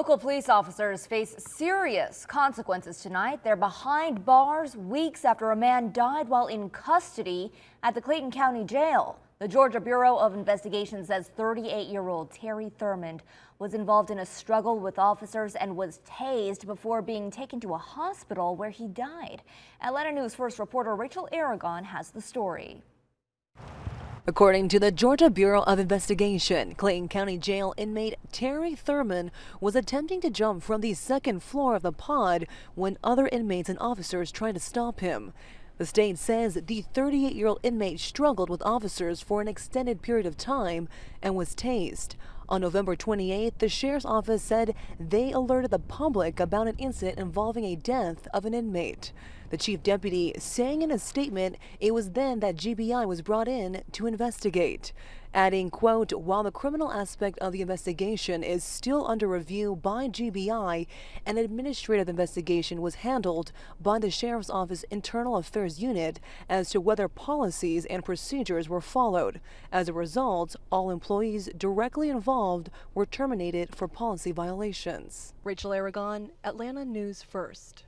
Local police officers face serious consequences tonight. They're behind bars weeks after a man died while in custody at the Clayton County Jail. The Georgia Bureau of Investigation says 38-year-old Terry Thurmond was involved in a struggle with officers and was tased before being taken to a hospital where he died. Atlanta News First reporter Rachel Aragon has the story. According to the Georgia Bureau of Investigation, Clayton County Jail inmate Terry Thurmond was attempting to jump from the second floor of the pod when other inmates and officers tried to stop him. The state says the 38-year-old inmate struggled with officers for an extended period of time and was tased. On November 28th, the sheriff's office said they alerted the public about an incident involving a death of an inmate. The chief deputy saying in a statement it was then that GBI was brought in to investigate, adding, quote, "While the criminal aspect of the investigation is still under review by GBI, an administrative investigation was handled by the sheriff's office internal affairs unit as to whether policies and procedures were followed. As a result, all employees directly involved were terminated for policy violations." Rachel Aragon, Atlanta News First.